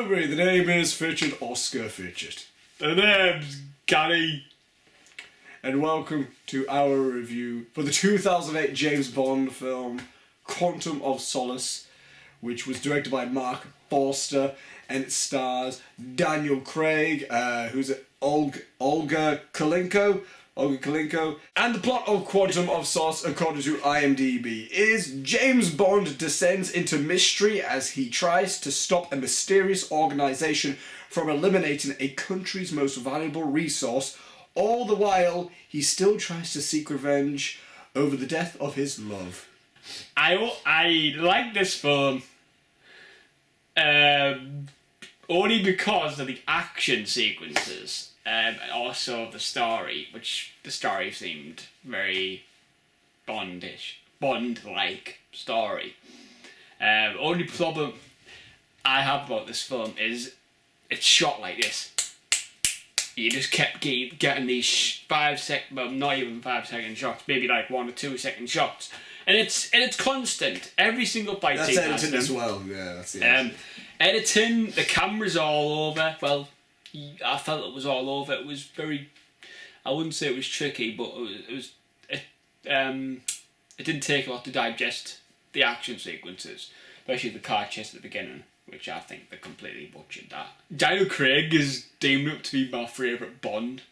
everybody, the name is Fitchett, Oscar Fitchett. The name's Gary. And welcome to our review for the 2008 James Bond film, Quantum of Solace, which was directed by Marc Forster, and it stars Daniel Craig, who's Olga Kurylenko. And the plot of Quantum of Solace, according to IMDb, is James Bond descends into mystery as he tries to stop a mysterious organisation from eliminating a country's most valuable resource. All the while, he still tries to seek revenge over the death of his love. I like this film only because of the action sequences. And also the story, which the story seemed very Bondish, Bond-like story. Only problem I have about this film is it's shot like this. You just kept getting these not even 5 second shots, maybe like 1 or 2 second shots, and it's constant. Every single fight that's scene editing as well. Yeah, that's the editing. The camera's all over. Well, I felt it was all over. It was very. I wouldn't say it was tricky, but it didn't take a lot to digest the action sequences, especially the car chase at the beginning, which I think they completely butchered that. Daniel Craig is deemed up to be my favourite Bond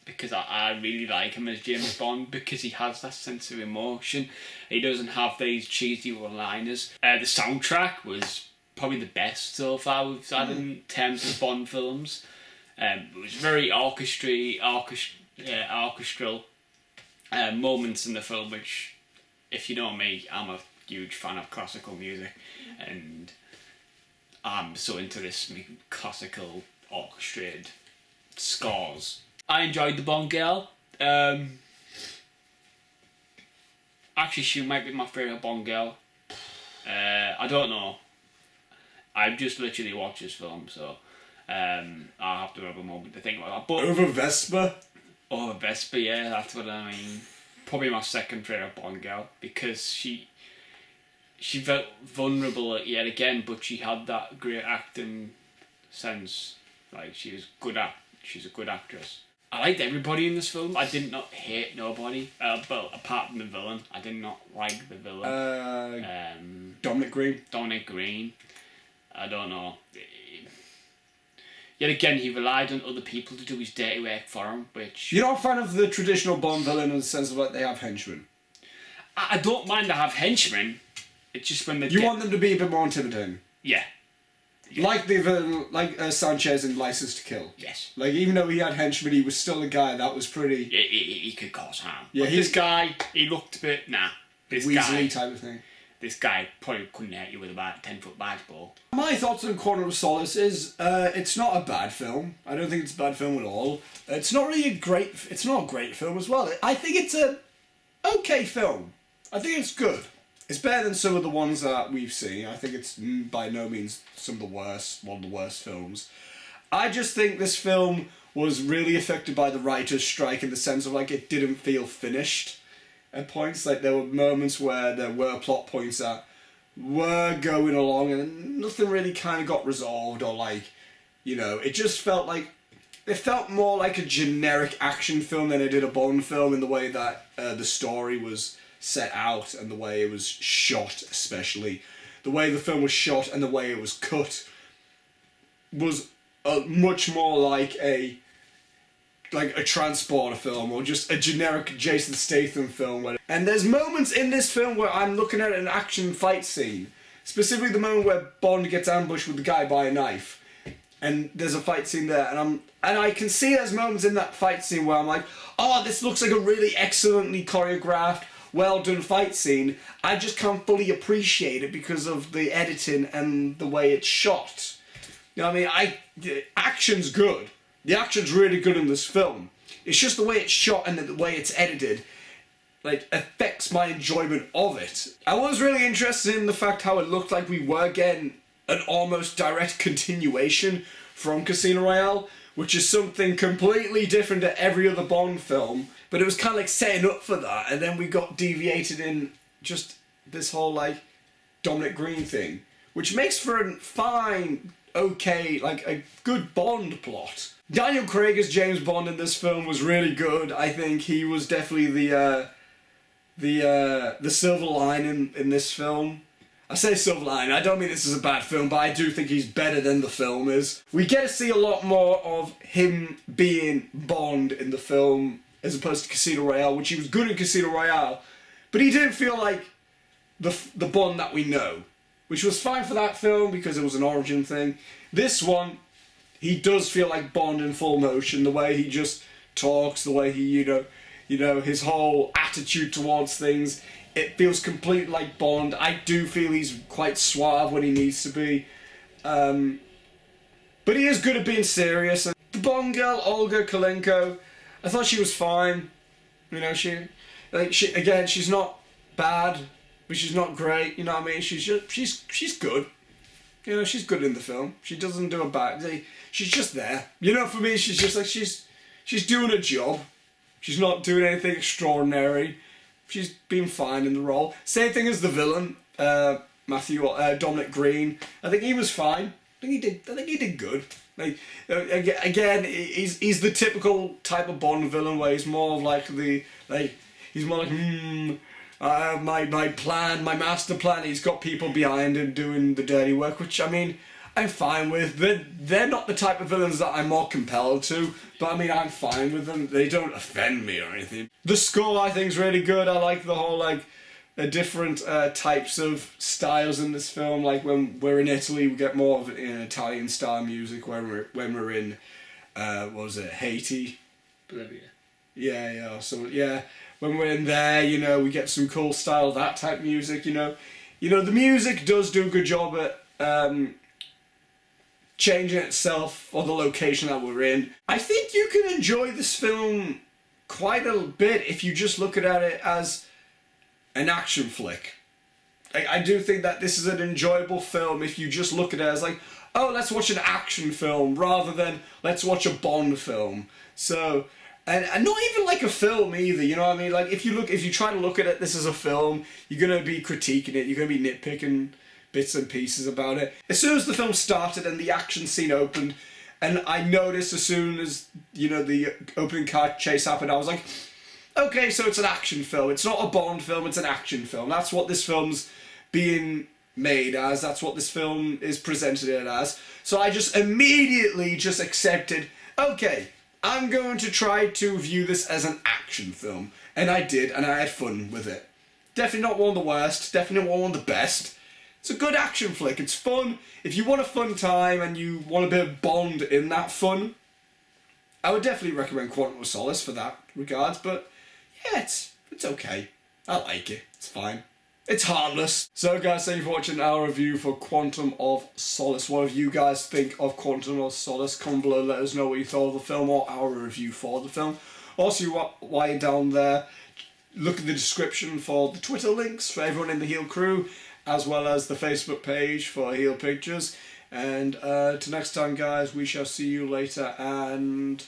because I really like him as James Bond because he has that sense of emotion. He doesn't have these cheesy one-liners. The soundtrack was probably the best so far we've had in terms of Bond films. It was very orchestral moments in the film, which, if you know me, I'm a huge fan of classical music, and I'm so into this classical orchestrated scores. I enjoyed the Bond girl. Actually, she might be my favourite Bond girl. I don't know. I've just literally watched this film, so I'll have to have a moment to think about that. But over Vespa? Over Vespa, yeah, that's what I mean. Probably my second favourite Bond girl, because she felt vulnerable yet again, but she had that great acting sense. Like, she's a good actress. I liked everybody in this film. I did not hate nobody, but apart from the villain. I did not like the villain. Dominic Green. I don't know. Yet again, he relied on other people to do his dirty work for him, which... You're not a fan of the traditional Bond villain in the sense of like they have henchmen? I don't mind to have henchmen. It's just when they want them to be a bit more intimidating? Yeah. Like the villain, Sanchez in License to Kill. Yes. Like, even though he had henchmen, he was still a guy that was pretty... He could cause harm. Yeah, but this guy, he looked a bit... Nah. Weasley type of thing. This guy probably couldn't hurt you with a 10-foot basketball. My thoughts on Quantum of Solace is, it's not a bad film. I don't think it's a bad film at all. It's not really it's not a great film as well. I think it's a okay film. I think it's good. It's better than some of the ones that we've seen. I think it's by no means one of the worst films. I just think this film was really affected by the writer's strike in the sense of like it didn't feel finished at points. Like there were moments where there were plot points that were going along and nothing really kind of got resolved, or like, it just felt like it felt more like a generic action film than it did a Bond film in the way that the story was set out and the way it was shot, especially the way the film was shot and the way it was cut was much more like a transporter film or just a generic Jason Statham film. And there's moments in this film where I'm looking at an action fight scene, specifically the moment where Bond gets ambushed with the guy by a knife, and there's a fight scene there, and I can see there's moments in that fight scene where I'm like, oh, this looks like a really excellently choreographed, well done fight scene. I just can't fully appreciate it because of the editing and the way it's shot. You know what I mean? The action's good. The action's really good in this film. It's just the way it's shot and the way it's edited, like, affects my enjoyment of it. I was really interested in the fact how it looked like we were getting an almost direct continuation from Casino Royale, which is something completely different to every other Bond film, but it was kind of like setting up for that, and then we got deviated in just this whole, like, Dominic Green thing, which makes for a fine okay, like a good Bond plot. Daniel Craig as James Bond in this film was really good. I think he was definitely the silver line in this film. I say silver line, I don't mean this is a bad film, but I do think he's better than the film is. We get to see a lot more of him being Bond in the film as opposed to Casino Royale, which he was good in Casino Royale, but he didn't feel like the Bond that we know, which was fine for that film because it was an origin thing. This one, he does feel like Bond in full motion, the way he just talks, the way he, you know, his whole attitude towards things. It feels completely like Bond. I do feel he's quite suave when he needs to be. But he is good at being serious. And the Bond girl, Olga Kurylenko, I thought she was fine. You know, she's not bad, but she's not great. You know what I mean? She's good. You know, she's good in the film. She doesn't do a bad. She's just there. You know, for me, she's just like she's doing a job. She's not doing anything extraordinary. She's been fine in the role. Same thing as the villain, Mathieu, Dominic Green. I think he was fine. I think he did good. Like again, he's the typical type of Bond villain where he's more of like he's more like my plan, my master plan. He's got people behind him doing the dirty work, which I mean I'm fine with. They're not the type of villains that I'm more compelled to, but I mean I'm fine with them. They don't offend me or anything. The score I think is really good. I like the whole different types of styles in this film. Like when we're in Italy, we get more of Italian style music. When we're in what was it, Haiti? Bolivia. Yeah. So yeah, when we're in there, you know, we get some cool style, that type of music. You know, the music does do a good job at changing itself for the location that we're in. I think you can enjoy this film quite a bit if you just look at it as an action flick. I do think that this is an enjoyable film if you just look at it as like, oh, let's watch an action film rather than let's watch a Bond film. So, and not even like a film either, you know what I mean? Like if you try to look at it, this is a film, you're going to be critiquing it, you're going to be nitpicking bits and pieces about it. As soon as the film started and the action scene opened, and I noticed as soon as, you know, the opening car chase happened, I was like, okay, so it's an action film. It's not a Bond film, it's an action film. That's what this film's being made as. That's what this film is presented as. So I just immediately just accepted, okay, I'm going to try to view this as an action film. And I did, and I had fun with it. Definitely not one of the worst, definitely not one of the best. It's a good action flick, it's fun. If you want a fun time and you want a bit of Bond in that fun, I would definitely recommend Quantum of Solace for that regards, but yeah, it's okay. I like it, it's fine. It's harmless. So guys, thank you for watching our review for Quantum of Solace. What do you guys think of Quantum of Solace? Comment below, let us know what you thought of the film or our review for the film. Also, while you're down there, look at the description for the Twitter links for everyone in the Heel crew, as well as the Facebook page for Heel Pictures. And till next time guys, we shall see you later, and